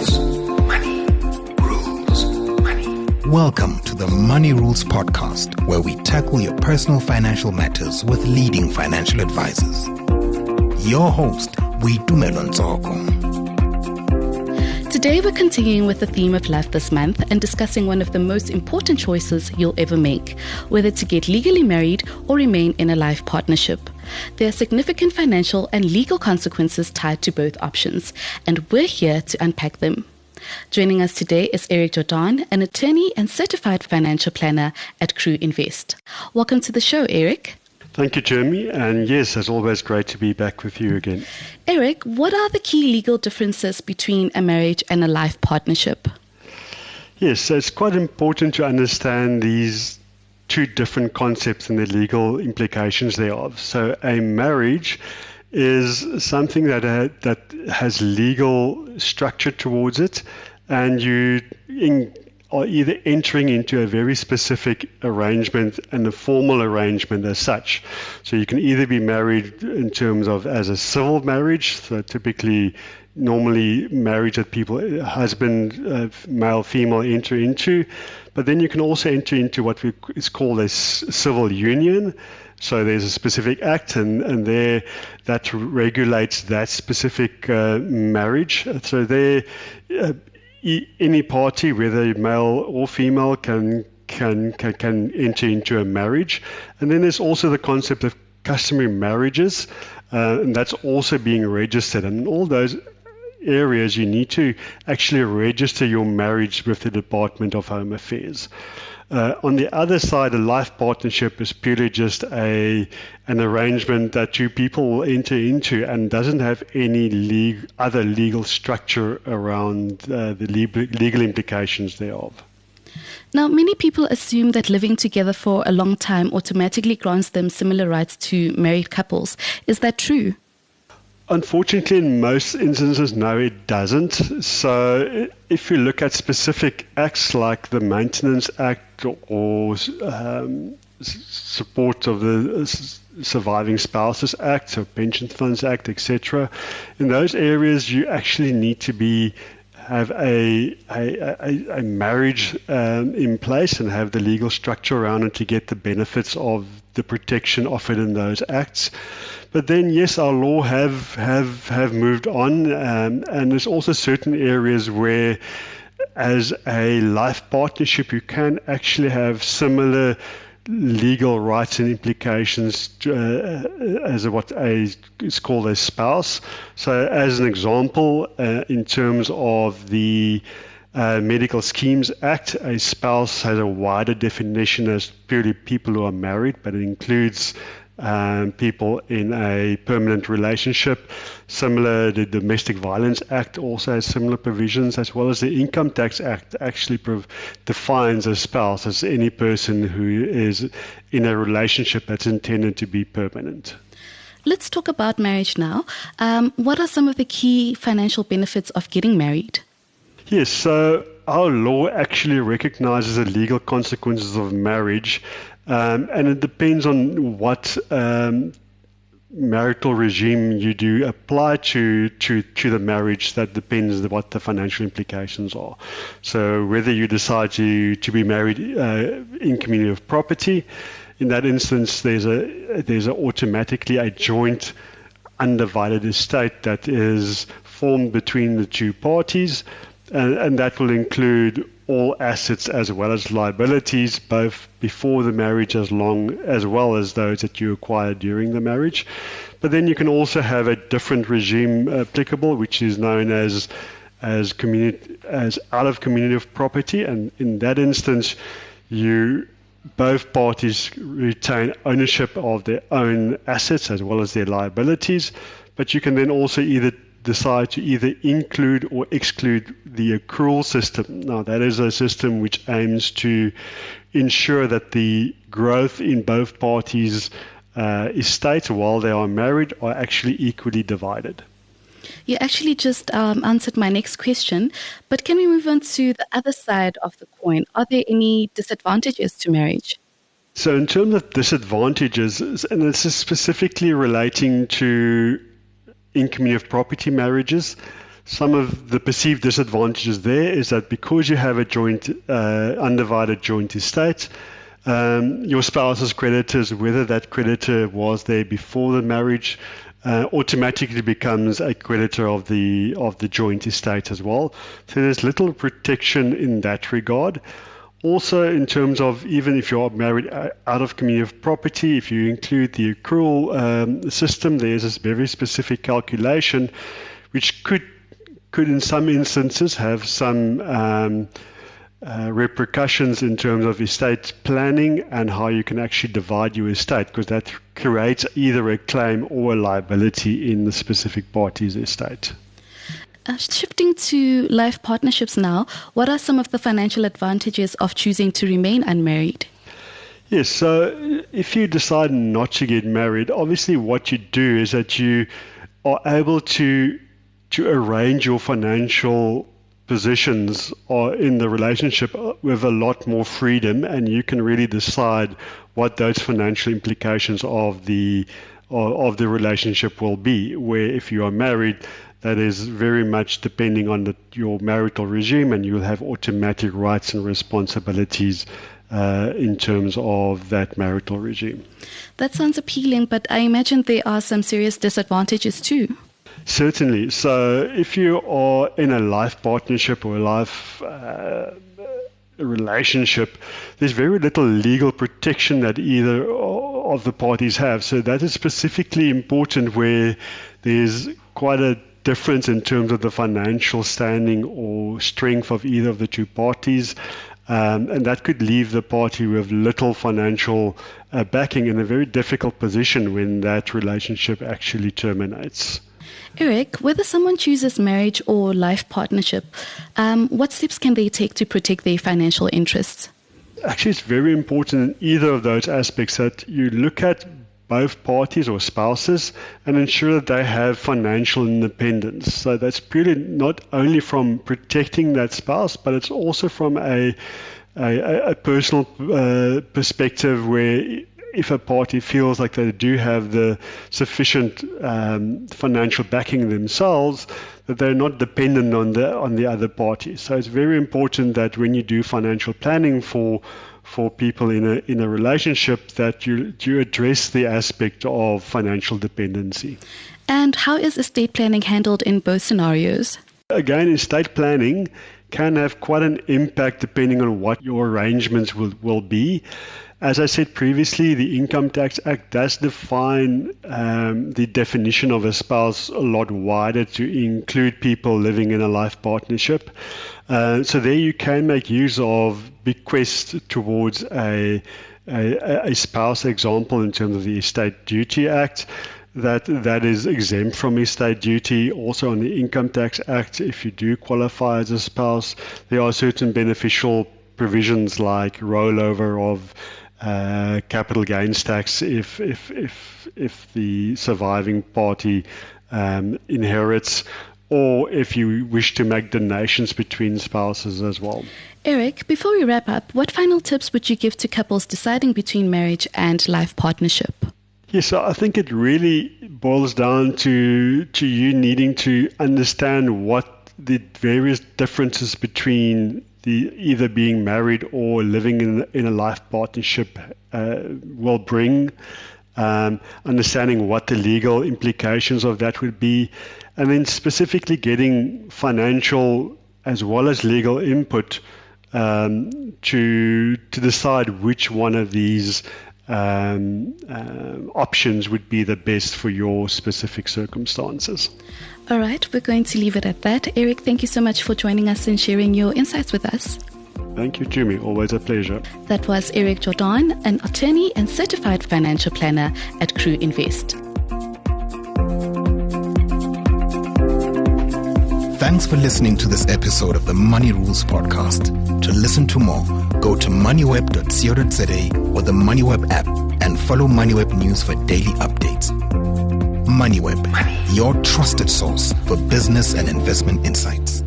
rules. Money rules. Money. Welcome to the Money Rules Podcast, where we tackle your personal financial matters with leading financial advisors. Your host, Boitumelo Ntsoko. Today we're continuing with the theme of love this month and discussing one of the most important choices you'll ever make, whether to get legally married or remain in a life partnership. There are significant financial and legal consequences tied to both options, and we're here to unpack them. Joining us today is Eric Jordan, an attorney and certified financial planner at Crew Invest. Welcome to the show, Eric. Thank you, Jeremy. And yes, it's always great to be back with you again. Eric, what are the key legal differences between a marriage and a life partnership? Yes, so it's quite important to understand these two different concepts and the legal implications thereof. So a marriage is something that has legal structure towards it, and you are either entering into a very specific arrangement and a formal arrangement as such. So you can either be married in terms of as a civil marriage, so typically normally marriage that people, husband, male, female enter into, but then you can also enter into what is called a civil union. So there's a specific act and there that regulates that specific marriage. So there any party, whether male or female, can enter into a marriage. And then there's also the concept of customary marriages, and that's also being registered. And in all those areas, you need to actually register your marriage with the Department of Home Affairs. On the other side, a life partnership is purely just an arrangement that two people will enter into and doesn't have any other legal structure around the legal implications thereof. Now, many people assume that living together for a long time automatically grants them similar rights to married couples. Is that true? Unfortunately, in most instances, no, it doesn't. So if you look at specific acts like the Maintenance Act or support of the Surviving Spouses Act or Pension Funds Act, etc., in those areas you actually need to have a marriage in place and have the legal structure around it to get the benefits of the protection offered in those acts. But then, yes, our law have moved on, and there's also certain areas where, as a life partnership, you can actually have similar legal rights and implications as what is called a spouse. So, as an example, in terms of the Medical Schemes Act, a spouse has a wider definition as purely people who are married, but it includes people in a permanent relationship. Similar, the Domestic Violence Act also has similar provisions, as well as the Income Tax Act actually defines a spouse as any person who is in a relationship that's intended to be permanent. Let's talk about marriage now. What are some of the key financial benefits of getting married? Yes, so our law actually recognizes the legal consequences of marriage, and it depends on what marital regime you do apply to the marriage. That depends on what the financial implications are. So whether you decide to be married in community of property, in that instance there's automatically a joint undivided estate that is formed between the two parties. And that will include all assets as well as liabilities, both before the marriage as well as those that you acquire during the marriage. But then you can also have a different regime applicable, which is known as out of community of property. And in that instance, both parties retain ownership of their own assets as well as their liabilities. But you can then also decide to either include or exclude the accrual system. Now, that is a system which aims to ensure that the growth in both parties' estates while they are married are actually equally divided. You actually just answered my next question, but can we move on to the other side of the coin? Are there any disadvantages to marriage? So in terms of disadvantages, and this is specifically relating to in community of property marriages. some of the perceived disadvantages there is that because you have a joint, undivided joint estate, your spouse's creditors, whether that creditor was there before the marriage, automatically becomes a creditor of the joint estate as well. So there's little protection in that regard. Also, in terms of even if you're married out of community of property, if you include the accrual system, there's this very specific calculation which could in some instances have some repercussions in terms of estate planning and how you can actually divide your estate, because that creates either a claim or a liability in the specific party's estate. Shifting to life partnerships now, what are some of the financial advantages of choosing to remain unmarried? Yes, so if you decide not to get married, obviously what you do is that you are able to arrange your financial positions in the relationship with a lot more freedom, and you can really decide what those financial implications of the relationship will be. Where if you are married, that is very much depending on your marital regime, and you'll have automatic rights and responsibilities in terms of that marital regime. That sounds appealing, but I imagine there are some serious disadvantages too. Certainly. So if you are in a life partnership or a life relationship, there's very little legal protection that either of the parties have. So that is specifically important where there's quite a difference in terms of the financial standing or strength of either of the two parties. And that could leave the party with little financial backing in a very difficult position when that relationship actually terminates. Eric, whether someone chooses marriage or life partnership, what steps can they take to protect their financial interests? Actually, it's very important in either of those aspects that you look at both parties or spouses and ensure that they have financial independence. So that's purely not only from protecting that spouse, but it's also from a personal perspective where if a party feels like they do have the sufficient financial backing themselves, that they're not dependent on the other party. So it's very important that when you do financial planning for people in a relationship, that you address the aspect of financial dependency. And how is estate planning handled in both scenarios? Again, estate planning can have quite an impact depending on what your arrangements will be. As I said previously, the Income Tax Act does define the definition of a spouse a lot wider to include people living in a life partnership. So there you can make use of bequests towards a spouse example in terms of the Estate Duty Act. That is exempt from estate duty. Also on the Income Tax Act, if you do qualify as a spouse, there are certain beneficial provisions like rollover of capital gains tax if the surviving party inherits, or if you wish to make donations between spouses as well. Eric, before we wrap up, what final tips would you give to couples deciding between marriage and life partnership? Yes, so I think it really boils down to you needing to understand what the various differences between either being married or living in a life partnership will bring, understanding what the legal implications of that would be, and then specifically getting financial as well as legal input to decide which one of these options would be the best for your specific circumstances. All right, we're going to leave it at that. Eric, thank you so much for joining us and sharing your insights with us. Thank you, Jimmy. Always a pleasure. That was Eric Jordan, an attorney and certified financial planner at Crew Invest. Thanks for listening to this episode of the Money Rules Podcast. To listen to more, go to moneyweb.co.za or the Moneyweb app and follow Moneyweb News for daily updates. Moneyweb, your trusted source for business and investment insights.